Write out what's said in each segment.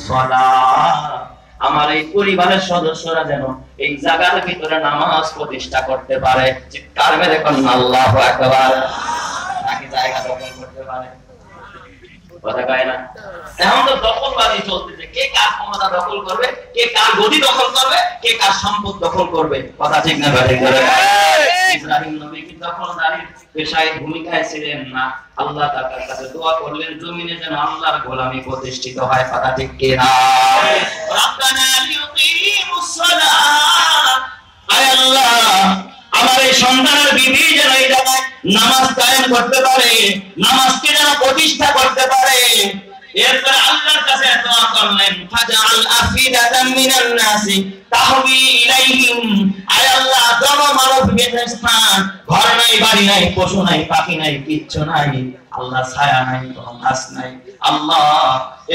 সালাহ, আমার এই পরিবারের সদস্যরা যেন এই জায়গার ভিতরে নামাজ প্রতিষ্ঠা করতে পারে। চিৎকার মেরে বলুন আল্লাহু আকবার। নাকি জায়গা দখল করতে পারে? কথা কয় না? এখন তো দখলবাজি চলতেছে, কে কার ক্ষমতা দখল করবে, কে কার গদি দখল করবে, কে কার সম্পদ দখল করবে। কথা ঠিক না ঠিক করে? ইব্রাহিম নবী কি দখলদারির পেশায় ভূমিকায় ছিলেন না? আল্লাহ তাআলার কাছে দোয়া করলেন জমিনে যেন আল্লাহর গোলামি প্রতিষ্ঠিত হয়। কথা ঠিক কি না? রাব্বানা লিয়ুকিমুস সালাহ, আয় আল্লাহ আমার এই সন্তানের বিবি যেন এই জায়গায় নামাজ কায়েম করতে পারে, নামাজকে যেন প্রতিষ্ঠা করতে পারে। এরপর আল্লাহর কাছে দোয়া করলেন ফাজআল আফিদাতাম মিনান নাসি তাহবি ইলাইহিম, আয় আল্লাহ জনমানবের স্থান, ঘর নাই, বাড়ি নাই, পশু নাই, পাখি নাই, কিচ্ছু নাই, আল্লাহ ছায়া নাই, কোনো গাছ নাই, আল্লাহ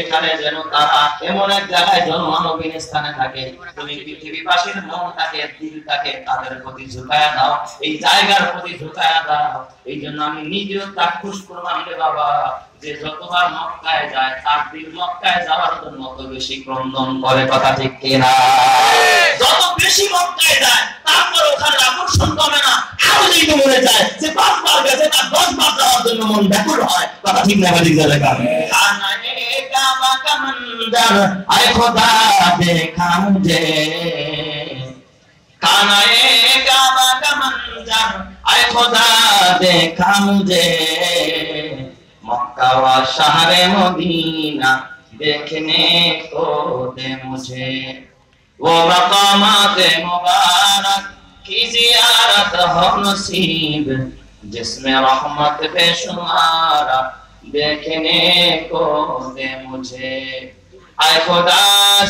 এখানে যেন তারা এমন এক জায়গায় জনমানবীর স্থানে থাকে, তুমি পৃথিবীবাসীর মনটাকে, দিলটাকে তাদের প্রতি ঝুঁকায়া দাও, এই জায়গার প্রতি ঝুঁকায়া দাও। এই জন্য আমি নিজেও চাক্ষুষ প্রমাণ রে বাবা, যে যতবার মক্কায় যায় তার দিল মক্কায় যাওয়ার জন্য তত বেশি ক্রন্দন করে। কথা ঠিক কিনা? যত বেশি মক্কায় যায় তারপর ওখানে আকর্ষণ কমে না, আরো যেতে মনে যায় যে 5 বার গেছে তার 10 বার যাওয়ার জন্য মন ব্যাকুল হয়। কথা ঠিক না ঠিক জায়গা? কানায়ে কাবা কা মঞ্জর আয় খোদা দেখা মুঝে, কানায়ে কাবা কা মঞ্জর আয় খোদা দেখা মুঝে, मक्का व शहर मदीना देखने को दे मुझे, वो मकामात मुबारक की जियारत हो नसीब, जिसमें रहमत बेशुमार देखने को दे मुझे, आए खुदा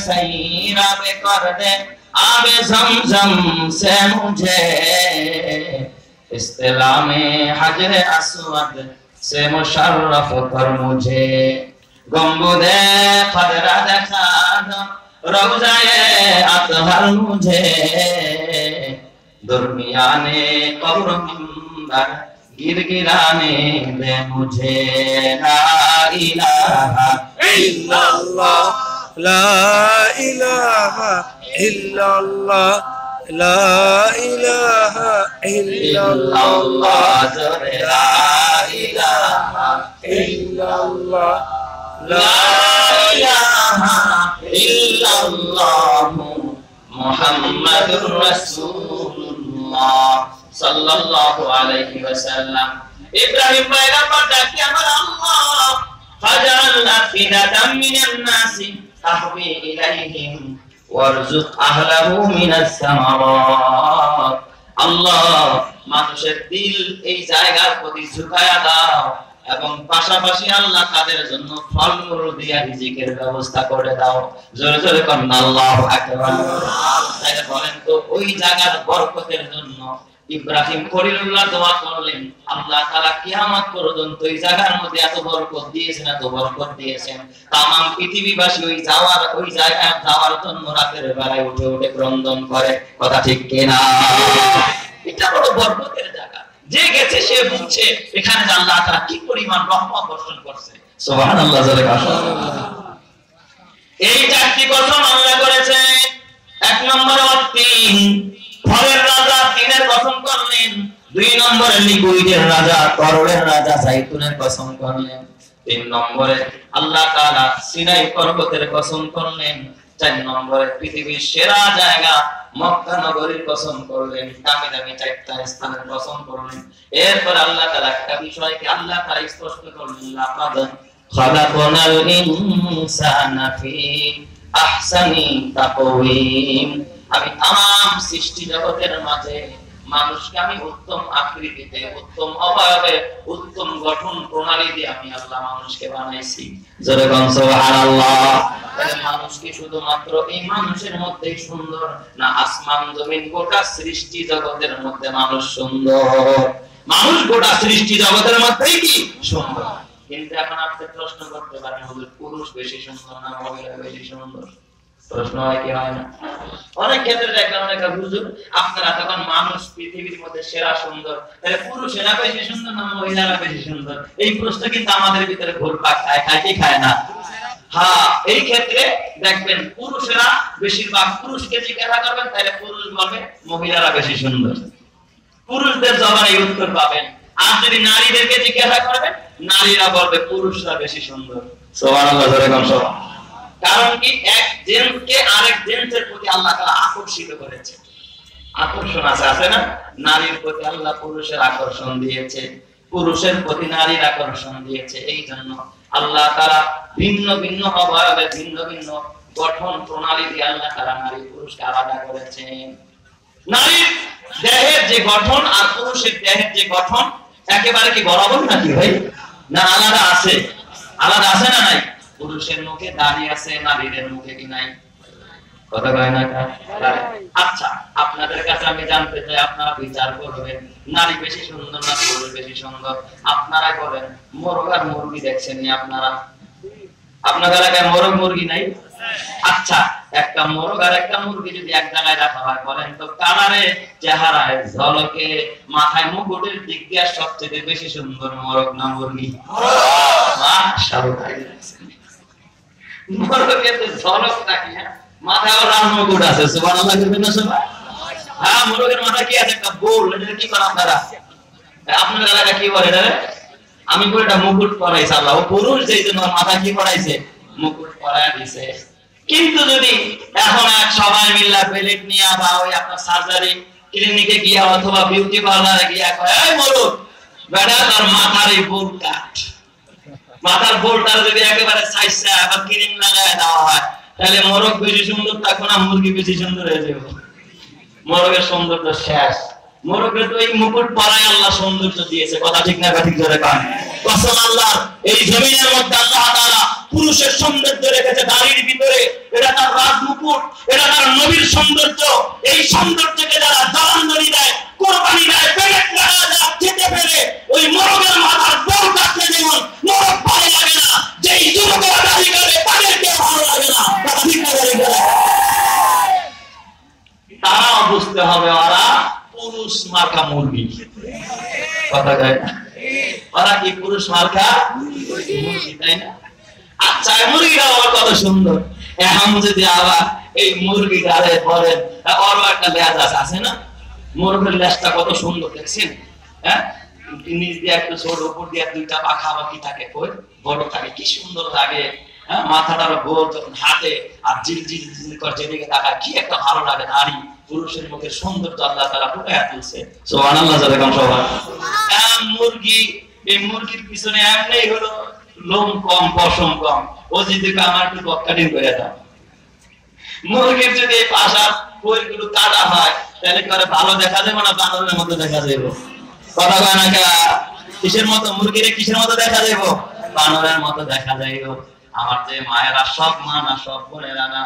सईरा में कर दे आबे ज़मज़म से मुझे, इस्तिला में हजर अस्वद से मुशर्रफ कर मुझे, गुंबुदे खदरा दिखा दो रौज़ाए अतहर मुझे, दुर्मियाने कब्र मिंबर गिरगिराने दे मुझे, ला इलाहा इल्लल्लाह ला इलाहा इल्लल्लाह ला इलाहा इल्लल्लाह ला इलाहा इल्लल्लाह ला इलाहा इल्लल्लाह मुहम्मदुर রাসূলুল্লাহ সাল্লাল্লাহু আলাইহি ওয়াসাল্লাম। ইব্রাহিম পয়গম্বর ডাকি আমার আল্লাহ ফাজাল আফিদাতাম মিনান নাসি তাহবি ইলাইহিম ওয়ারযুক আহলাহু মিনাস সামারাত, আল্লাহ মানুষের দিল এই জায়গার প্রতি ঝুঁকায়া দাও এবং পাশাপাশি আল্লাহ তাদের জন্য ফলমূল দিয়া রিজিকের ব্যবস্থা করে দাও। জোরে জোরে কোন আল্লাহু আকবার। তাহলে বলেন তো ওই জায়গার বরকতের জন্য ইব্রাহিম খলিলুল্লাহ দোয়া করলেন, আল্লাহ তাআলা কিয়ামত পর্যন্ত এই জায়গার মধ্যে এত বরকত দিয়েছেন, এত বরকত দিয়েছেন, তামাম পৃথিবীবাসী ওই জায়গায় যাওয়ার জন্য রাতের বেলায় উঠে উঠে ক্রন্দন করে। কথা ঠিক কিনা? এটা বড় বরকতের জায়গা, যে গেছে সে বুঝছে এখানে আল্লাহ তাআলা কি পরিমাণ রহমত বর্ষণ করছে। সুবহানাল্লাহ। এই 4টি কসম আল্লাহ করেছে। 1 নম্বরে অতীন ফলের রাজা তিনের কসম করলেন, 2 নম্বরে লিকুইডের রাজা, তরলের রাজা জাইতুনের কসম করলেন, 3 নম্বরে আল্লাহ তাআলা সিনাই পর্বতের কসম করলেন, 4 নম্বরে পৃথিবীর সেরা জায়গা মক্কা নগরীর কসম করলেন, দামি দামি 4টা স্থানের কসম করলেন। এরপর আল্লাহ তাআলা একটা বিষয়কে আল্লাহ তাআলা স্পষ্ট করলেন, লাকাদ খালাকনাল ইনসানা ফি আহসানি তাকওয়িম, আমি तमाम সৃষ্টি জগতের মাঝে মানুষকে আমি উত্তম আকৃতিতে, উত্তম অবয়বে, উত্তম গঠন প্রণালী দিয়ে আমি আল্লাহ মানুষকে বানাইছি। জোরে বলুন সুবহানাল্লাহ। তাহলে মানুষ কি শুধুমাত্র এই মানুষের মধ্যেই সুন্দর, না আসমান জমিন গোটা সৃষ্টি জগতের মধ্যে মানুষ সুন্দর? মানুষ গোটা সৃষ্টি জগতের মধ্যেই কি সুন্দর। কিন্তু এখন আপনি প্রশ্ন করতে পারেন, হুজুর পুরুষ বেশি সুন্দর না মহিলা বেশি সুন্দর? প্রশ্ন হয় কি হয় না? অনেক ক্ষেত্রে দেখলাম অনেক হুজুর আপনারা তখন মানুষ পৃথিবীর মধ্যে সেরা সুন্দর, তাহলে পুরুষেরা বেশি সুন্দর না মহিলারা বেশি সুন্দর? এই প্রশ্ন কিন্তু আমাদের ভিতরে ঘুরপাক খায়, খায় কি খায় না? হ্যাঁ, এই ক্ষেত্রে দেখবেন পুরুষেরা বেশিরভাগ পুরুষকে জিজ্ঞাসা করবেন, তাহলে পুরুষ বলবে মহিলারা বেশি সুন্দর। পুরুষদের জবানে উত্তর পাবেন। আর যদি নারীদেরকে জিজ্ঞাসা করবেন, নারীরা বলবে পুরুষরা বেশি সুন্দর। সুবহানাল্লাহ, জোরে বলুন সুবহান। কারণ কি, এক জেন্টসকে আরেক জেন্টসের প্রতি আল্লাহ তাআলা আকর্ষিত করেছে। আকর্ষণ আছে না? নারীর প্রতি আল্লাহ পুরুষের আকর্ষণ দিয়েছে, পুরুষের প্রতি নারীর আকর্ষণ দিয়েছে। এই জন্য আল্লাহ তাআলা ভিন্ন ভিন্ন অবয়বে ভিন্ন ভিন্ন গঠন প্রণালী দিয়ে আল্লাহ তাআলা নারী পুরুষকে আলাদা করেছেন। নারীর দেহের যে গঠন আর পুরুষের দেহের যে গঠন একেবারে কি বরাবর নাকি ভাই? না, আলাদা আছে। আলাদা আছে না নাই? পুরুষের মুখে দাড়ি আছে, নারীদের মুখে কি নাই? কথা কয় না? আচ্ছা, আপনাদের কাছে আমি জানতে চাই, আপনারা বিচার করবেন, নারী বেশি সুন্দর না পুরুষ বেশি সুন্দর? আপনারা বলেন। মোরগ আর মুরগি দেখছেন নি আপনারা? আপনাদের এলাকায় মোরগ মুরগি নাই? আচ্ছা, একটা মোরগ আর একটা মুরগি যদি এক জায়গায় রাখা হয়, বলেন তো কালারে, চেহারায়, ঝলকে, মাথায়, মুকুটের দিক দিয়ে সবচেয়ে বেশি সুন্দর মোরগ না মুরগি? মাশাআল্লাহ, মোরগের ঝলক থাকে, মাথায় রাম মুকুট আছে। সুবহানাল্লাহ, সুবহানাল্লাহ। হ্যাঁ, মোরগের মাথা কি আছে? একটা গোল। এটা কি করেন আপনারা? আপনাদের এলাকায় কি বলে এটা? আমি বলি এটা মুকুট পরাইছে আল্লাহ। ও পুরুষ, যেই জন্য মাথা কি পরাইছে? মুকুট পরায় দিছে। কিন্তু যদি এখন এক সবাই মিল্লা প্লেট নিয়ে বা ওই আপনার সার্জারি ক্লিনিকে গিয়া অথবা বিউটি পার্লারে গিয়া কয়, এই মোরগ বেটা, তার মাথার এই বোল কাট, মাথার বোলটা যদি একেবারে সাইজা আবার ক্রিম লাগায় দেওয়া হয়, তাহলে মোরগ বেশি সুন্দর থাকবে না মুরগি বেশি সুন্দর হয়ে যাবে? মোরগের সৌন্দর্য শেষ। মোরগের তো এই মুকুট পরায় আল্লাহ সৌন্দর্য দিয়েছে। কথা ঠিক না? ঠিক জোরে কান। কসম আল্লাহ, এই জমিনের মধ্যে আল্লাহ তাআলা পুরুষের সৌন্দর্য রেখেছে দাড়ির ভিতরে। এটা তার রাজ মুকুট, এটা তার নবীর সৌন্দর্য। এই সৌন্দর্যকে যারা জলাঞ্জলি দেয়, কোরবানি দেয়, পেরেক লাগা যায়, খেতে ফেলে, ওই মোরগের মাথার বোল কাটতে যেমন মোরগ ভালো লাগে না, যেই যুবকেরা দাড়ি কাটে তাদেরকে ভালো লাগে না। কথা ঠিক না? তারাও বুঝতে হবে ওরা পুরুষ মার্কা মুরগি। কথা কয় না? ওরা কি পুরুষ মার্কা মুরগি, তাই না? আচ্ছা, মুরগিটা আবার কত সুন্দর। এখন যদি আবার এই মুরগিটারে বলেন, ওরও একটা লেজ আছে না? মুরগির লেজটা কত সুন্দর দেখছেন? হ্যাঁ, নিচ দিয়ে একটু ছোট, উপর দিয়ে দুইটা পাখা বাকি থাকে, বড় থাকে, কি সুন্দর লাগে। হ্যাঁ, মাথাটার গোল যখন হাতে আর জিল জিল জিল করে যেদিকে তাকায়, কি একটা ভালো লাগে। নারী পুরুষের মুখে সৌন্দর্য আল্লাহ তাআলা ফুটিয়ে তুলছে। সুবহানাল্লাহ, যাবেন সবাই। মুরগি, এই মুরগির পিছনে এমনি হলো লোম কম, পশম কম। ও যদি আমার একটু কাটিং করে দাও। মুরগির যদি এই পাশার কোইলগুলো কাটা হয়, তাহলে কি ভালো দেখা যাবে না বানরের মতো দেখা যাবে? কথা কয় না? কিসের মতো? মুরগিরে কিসের মতো দেখা যাবে? বানরের মতো দেখা যাইব। আমার যে মায়েরা, সব মা না, সব বোনেরা না,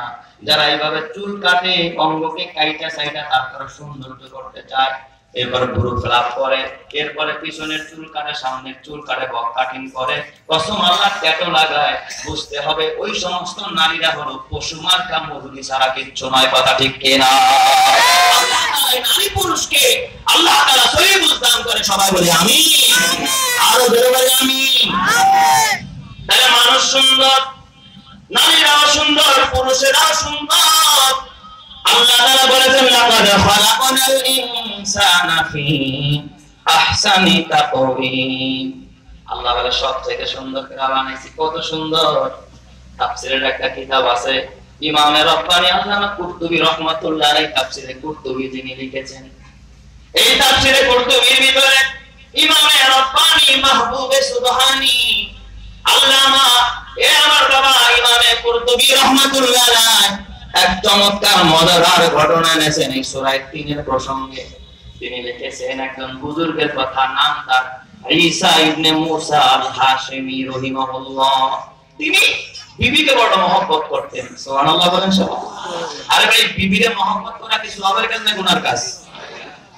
যারা এইভাবে চুল কাটে, অঙ্গকে কাইটা সাইটা তারপরে সৌন্দর্য করতে চায়, এরপরে ভুরু ফ্লাপ করে, এরপরে পিছনের চুল কাটে, সামনের চুল কাটে, বক কাটিং করে, কসম আল্লাহ ট্যাটু লাগায়, বুঝতে হবে ওই সমস্ত নারীরা হলো পশু মার্কা মুরগি ছাড়া কিচ্ছু নয়। কথা ঠিক কিনা? নারী পুরুষকে আল্লাহ তাআলা সহি বুঝদান করে। সবাই বলি আমিন। আরো জোরে বলি আমিন। তাহলে মানুষ সুন্দর, নারীরাও সুন্দর, পুরুষেরাও সুন্দর। আল্লাহ তাআলা বলেছেন, লাকাদ খালাকনাল ইনসানা ফি আহসানি তাকওয়িম। আল্লাহ বলে সবথেকে সুন্দর করে বানাইছি। কত সুন্দর! তাফসীরের একটা কিতাব আছে, ইমামে রব্বানী আল্লামা কুরতুবী রাহমাতুল্লাহ আলাইহি, তাফসীরে কুরতুবী যিনি লিখেছেন, এই তাফসীরে কুরতুবীর ভিতরে ইমামে রব্বানী মাহবুবে সুবহানী আল্লামা আমার বাবা ইমামে কুরতুবী রাহমাতুল্লাহ আলাইহি এক চমৎকার মজাদার ঘটনা এনেছেন এই সূরা ৩ এর প্রসঙ্গে। তিনি লিখেছেন একজন বুজুর্গের কথা, নাম তার ঈসা ইবনে মুসা আল হাশিমি রাহিমাহুল্লাহ। তিনি বিবিকে বড় মহব্বত করতেন। সুবহানাল্লাহ বলেন সবাই। আরে ভাই, বিবিরে মহব্বত করা কি সওয়াবের কাজ না গুনার কাজ?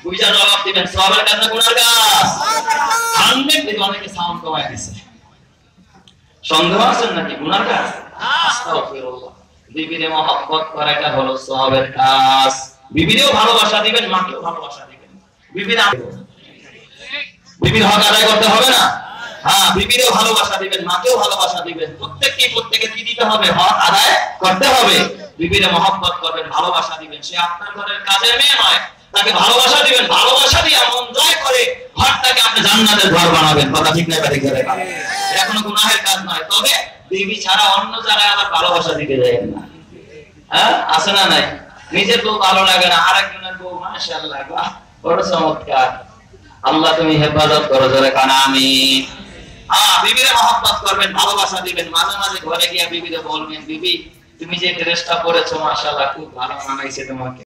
বুঝা জবাব দিবেন, সওয়াবের কাজ না গুনার কাজ? 100 অনেকে সাউন্ড কমায় দিছে। সন্দেহ আছেন নাকি গুনার কাজ? আস্তাগফিরুল্লাহ। বিবিরে মহব্বত করাটা হলো সওয়াবের কাজ। বিবিরেও ভালোবাসা দিবেন, মাকেও ভালোবাসা দিবেন। বিবির হক আদায় করতে হবে না? হ্যাঁ, বিবিরও ভালোবাসা দিবেন, মাকেও ভালোবাসা দিবেন, প্রত্যেককে কি দিতে হবে? হক আদায় করতে হবে। বিবিরে মহব্বত করবেন, ভালোবাসা দিবেন। সে আপনার ঘরের কাজের মেয়ে নয়, তাকে ভালোবাসা দিবেন, ভালোবাসা দিয়ে মন জয় করে ঘরটাকে আপনি জান্নাতের ঘর বানাবেন। কথা ঠিক না ঠিক করে? এটা কোনো গুনাহের কাজ নয়। তবে বিবি ছাড়া অন্য জায়গায় আবার ভালোবাসা দিতে যায় না। হ্যাঁ, আছে না নাই? নিজের বউ ভালো লাগে না, আরেকজনের বউ মাশাআল্লাহ, বাহ বড় চমৎকার। আল্লাহ তুমি হেফাজত করো, জোরে কান আমিন। হ্যাঁ, বিবিরে মহব্বত করবেন, ভালোবাসা দিবেন। মাঝে মাঝে ঘরে গিয়ে বিবিরে বলবেন, বিবি তুমি যে ড্রেসটা পরেছো মাশাআল্লাহ খুব ভালো মানাইছে তোমাকে।